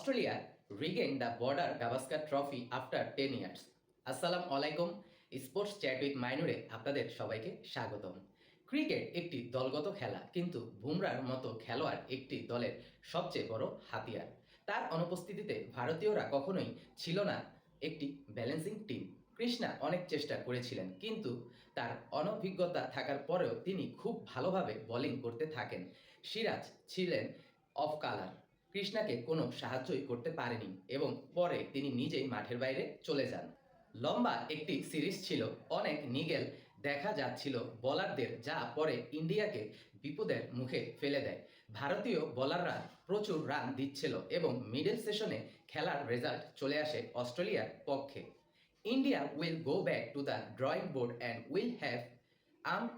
Australia Regain the border Gavaskar trophy after 10 years. আসসালামু আলাইকুম, sports chat with মাইনুরে আপনাদের সবাইকে স্বাগতম। ক্রিকেট একটি দলগত খেলা, কিন্তু বুমরার মতো খেলোয়াড় একটি দলের সবচেয়ে বড় হাতিয়ার। তার অনুপস্থিতিতে ভারতীয়রা কখনোই ছিল না একটি ব্যালেন্সিং টিম। কৃষ্ণা অনেক চেষ্টা করেছিলেন, কিন্তু তার অনভিজ্ঞতা থাকার পরেও তিনি খুব ভালোভাবে বোলিং করতে থাকেন। সিরাজ ছিলেন অফ কালার, কৃষ্ণাকে কোনো সাহায্যই করতে পারেনি এবং পরে তিনি নিজেই মাঠের বাইরে চলে যান। লম্বা একটি সিরিজ ছিল, অনেক নিগেল দেখা যাচ্ছিল বোলারদের, যা পরে ইন্ডিয়াকে বিপদের মুখে ফেলে দেয়। ভারতীয় বোলাররা প্রচুর রান দিচ্ছিল এবং মিডল সেশনে খেলার রেজাল্ট চলে আসে অস্ট্রেলিয়ার পক্ষে। India will go back to the drawing board and will have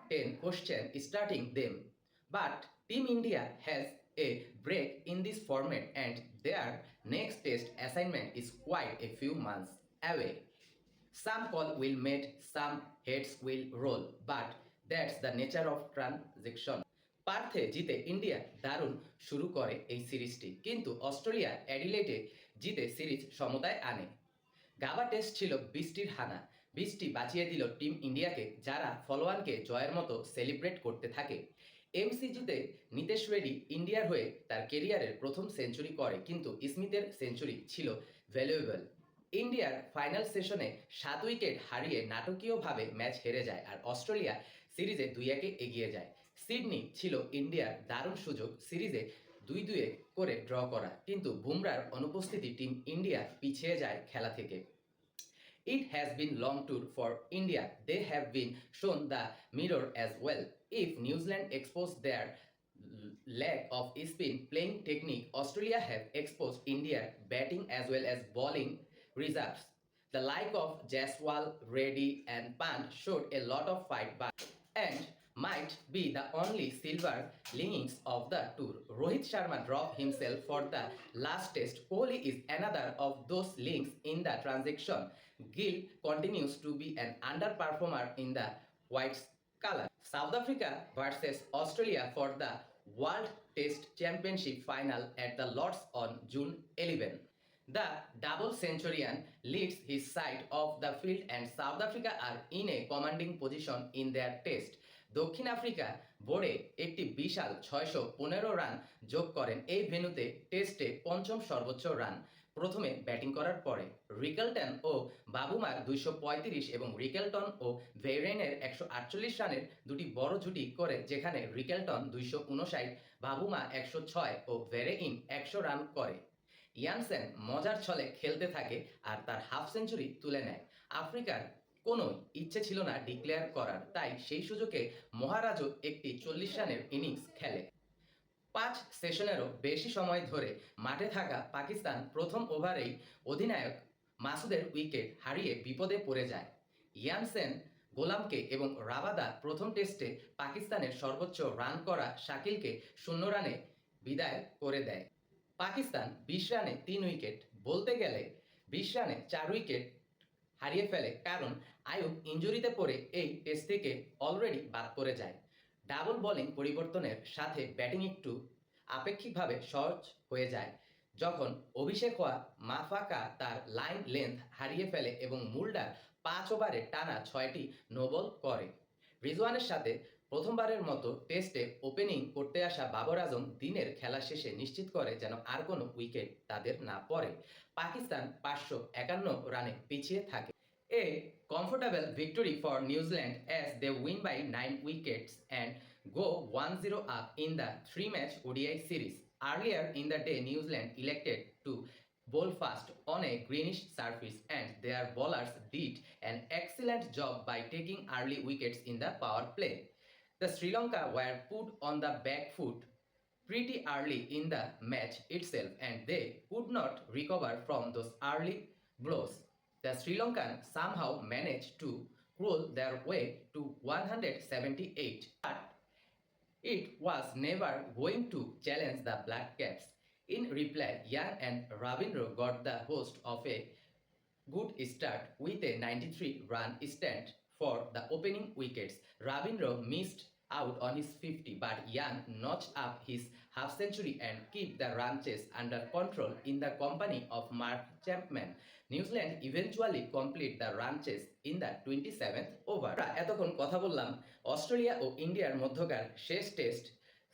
10 question starting them. But Team India has a break in this format and their next test assignment is quite a few months away. Some call will meet, some heads will roll, but that's the nature of transaction. পার্থে জিতে India দারুণ শুরু করে এই সিরিজটি, কিন্তু Australia অ্যাডিলেডে জিতে series সমতায় আনে। গাবা টেস্ট ছিল বৃষ্টির হানা, বৃষ্টি বাঁচিয়ে দিল টিম ইন্ডিয়াকে, যারা ফলোয়ানকে জয়ের মতো সেলিব্রেট করতে থাকে। এমসিজিতে নিতেশ রেড্ডি ইন্ডিয়ার হয়ে তার কেরিয়ারের প্রথম সেঞ্চুরি করে, কিন্তু স্মিথের সেঞ্চুরি ছিল ভ্যালুয়েবল। ইন্ডিয়ার ফাইনাল সেশনে 7 উইকেট হারিয়ে নাটকীয়ভাবে ম্যাচ হেরে যায়, আর অস্ট্রেলিয়া সিরিজে 2-1 এগিয়ে যায়। সিডনি ছিল ইন্ডিয়ার দারুণ সুযোগ সিরিজে 2-2 করে ড্র করা, কিন্তু বুমরার অনুপস্থিতি টিম ইন্ডিয়া পিছিয়ে যায় খেলা থেকে। It has been long tour for India. They have been shown the mirror as well. If New Zealand exposed their lack of spin playing technique, Australia have exposed India batting as well as bowling reserves. The like of Jaiswal, Reddy and Pant showed a lot of fight, but and might be the only silver linings of the tour. Rohit Sharma dropped himself for the last test. Kohli is another of those links in the transaction. Gill continues to be an underperformer in the white color. South Africa versus Australia for the World Test Championship final at the Lords on June 11. The double centurion leads his side of the field and South Africa are in a commanding position in their test. দক্ষিণ Africa বোর্ডে একটি বিশাল 615 run যোগ করেন এই ভেন্যুতে টেস্টে পঞ্চম সর্বোচ্চ রান। প্রথমে ব্যাটিং করার পরে রিকেলটন ও বাবুমার 235 এবং রিকেলটন ও ভেইরেনের 148 রানের দুটি বড় জুটি করে, যেখানে রিকেলটন 259, বাবুমা 106 ও ভেরেইন 100 রান করে। ইয়ানসেন মজার ছলে খেলতে থাকে আর তার হাফ সেঞ্চুরি তুলে নেয়। আফ্রিকার কোনো ইচ্ছে ছিল না ডিক্লেয়ার করার, তাই সেই সুযোগে মহারাজও একটি 40 রানের ইনিংস খেলে। 5 সেশনেরও বেশি সময় ধরে মাঠে থাকা পাকিস্তান প্রথম ওভারেই অধিনায়ক মাসুদের উইকেট হারিয়ে বিপদে পড়ে যায়। ইয়ানসেন, গোলামকে এবং রাবাদা প্রথম টেস্টে পাকিস্তানের সর্বোচ্চ রান করা শাকিলকে 0 রানে বিদায় করে দেয়। পাকিস্তান 20 রানে 3 উইকেট, বলতে গেলে 20 রানে 4 উইকেট হারিয়ে ফেলে, কারণ আয়ুব ইনজুরিতে পড়ে এই টেস্ট থেকে অলরেডি বাদ পড়ে যায়। ডাবল বোলিং পরিবর্তনের সাথে ব্যাটিং একটু আপেক্ষিকভাবে সহজ হয়ে যায় যখন অভিষেক হওয়া মাফাকা তার লাইন লেন্থ হারিয়ে ফেলে এবং মুল্ডার 5 ওভারে টানা 6টি নোবল করে। রিজওয়ানের সাথে প্রথমবারের মতো টেস্টে ওপেনিং করতে আসা বাবর আজম দিনের খেলা শেষে নিশ্চিত করে যেন আর কোনো উইকেট তাদের না পড়ে। পাকিস্তান 551 রানে পিছিয়ে থাকে। A comfortable victory for New Zealand as they win by 9 wickets and go 1-0 up in the 3-match ODI series. Earlier in the day, New Zealand elected to bowl fast on a greenish surface, and their bowlers did an excellent job by taking early wickets in the power play. The Sri Lanka were put on the back foot pretty early in the match itself, and they could not recover from those early blows. The Sri Lankan somehow managed to crawl their way to 178, but it was never going to challenge the Black Caps. In reply, Young and Ravindra got the host of a good start with a 93-run stand for the opening wickets. Ravindra missed out on his 50, but Young notched up his half century and keep the run chase under control in the company of Mark Chapman. New Zealand eventually complete the run chase in the 27th over. এতক্ষণ কথা বললাম Australia ও ইন্ডিয়ার মধ্যকার শেষ test,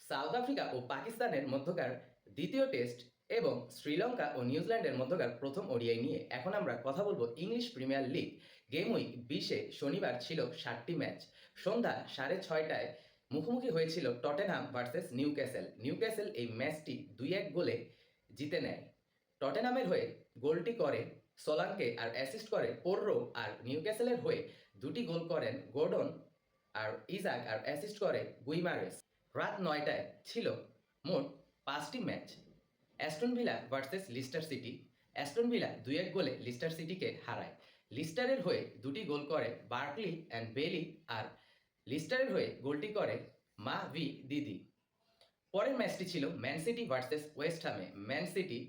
south Africa ও পাকিস্তানের মধ্যকার দ্বিতীয় test এবং শ্রীলঙ্কা ও নিউজিল্যান্ডের মধ্যকার প্রথম ওডিআই নিয়ে। এখন আমরা কথা বলবো English Premier League game week 20-এ শনিবার ছিল 7টি ম্যাচ। সন্ধ্যা 6:30টায় মুখোমুখি হয়েছিল টটেনহাম ভার্সেস নিউক্যাসেল। নিউক্যাসেল এই ম্যাচটি 2-1 গোলে জিতে নেয়। টটেনহামের হয়ে গোলটি করে সোলাঙ্কে আর অ্যাসিস্ট করে পোর্রো, আর নিউক্যাসেলের হয়ে দুটি গোল করেন গর্ডন আর ইজাক আর অ্যাসিস্ট করে গুইমারেস। রাত 9টায় ছিল মোট 5টি match. Aston villa versus Lister city. Aston villa 2-1 গোলে লিস্টার সিটিকে হারায়। লিস্টারের হয়ে দুটি গোল করে বার্কলি অ্যান্ড বেলি, আর লিস্টারের হয়ে গোলটি করে মা ভি দিদি। পরের ম্যাচটি ছিল ম্যান সিটি ভার্সেস ওয়েস্ট হামে। ম্যান সিটি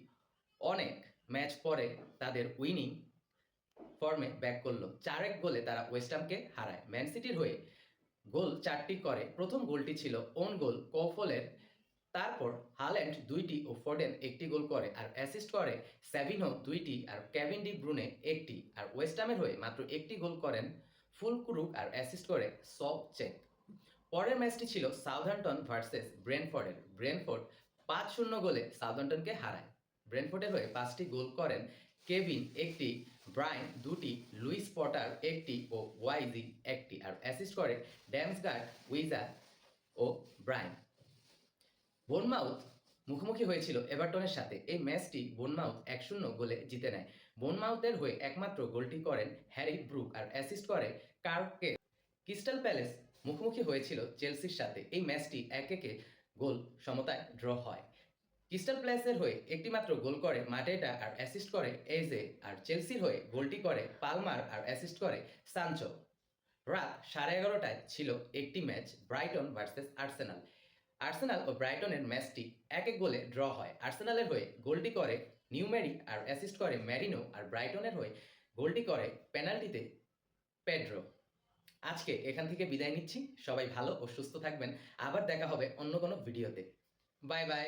অনেক ম্যাচ পরে তাদের উইনিং ফর্মে ব্যাক করলো। 4-1 গোলে তারা ওয়েস্ট হামকে হারায়। ম্যান সিটির হয়ে গোল 4টি করে। প্রথম গোলটি ছিল ওন গোল কোফলের, তারপর হাল্যান্ড 2টি ও ফোডেন 1টি গোল করে, আর অ্যাসিস্ট করে স্যাভিনহো 2টি আর কেভিন ডি ব্রুনে 1টি। আর ওয়েস্ট হামের হয়ে মাত্র 1টি গোল করেন ফুলক্রুক আর অ্যাসিস্ট করে সবচেক। পরের ম্যাচটি ছিল সাউথহ্যাম্পটন ভার্সেস ব্রেন্টফোর্ডের। ব্রেন্টফোর্ড 5-0 গোলে সাউথহ্যাম্পটনকে হারায়। ব্রেন্টফোর্ডের হয়ে 5টি গোল করেন কেভিন 1টি, ব্রায়ান 2টি, লুইস পটার 1টি ও ওয়াইজি 1টি, আর অ্যাসিস্ট করে ড্যামসগার্ড, উইজা ও ব্রায়ান। বোনমাউথ মুখোমুখি হয়েছিল এভারটনের সাথে। এই ম্যাচটি বোনমাউথ 1-0 গোলে জিতে নেয়। বোনমাউথের হয়ে একমাত্র গোলটি করেন হ্যারি ব্রুক আর অ্যাসিস্ট করে কার্কে। ক্রিস্টাল প্যালেস মুখোমুখি হয়েছিল চেলসির সাথে। এই ম্যাচটি 1-1 গোল সমতায় ড্র হয়। ক্রিস্টাল প্যালেসের হয়ে একটি মাত্র গোল করে মাটেটা আর অ্যাসিস্ট করে এজে, আর চেলসির হয়ে গোলটি করে পালমার আর অ্যাসিস্ট করে সানচো। রাত 11:30টায় ছিল একটি match, Brighton versus Arsenal. Arsenal ও ব্রাইটনের ম্যাচটি 1-1 গোলে ড্র হয়। আর্সেনালের হয়ে গোলটি করে নিউমেরি আর অ্যাসিস্ট করে ম্যারিনো, আর ব্রাইটনের হয়ে গোলটি করে পেনাল্টিতে পেড্রো। আজকে এখান থেকে বিদায় নিচ্ছি। সবাই ভালো ও সুস্থ থাকবেন। আবার দেখা হবে অন্য কোনো ভিডিওতে। Bye bye.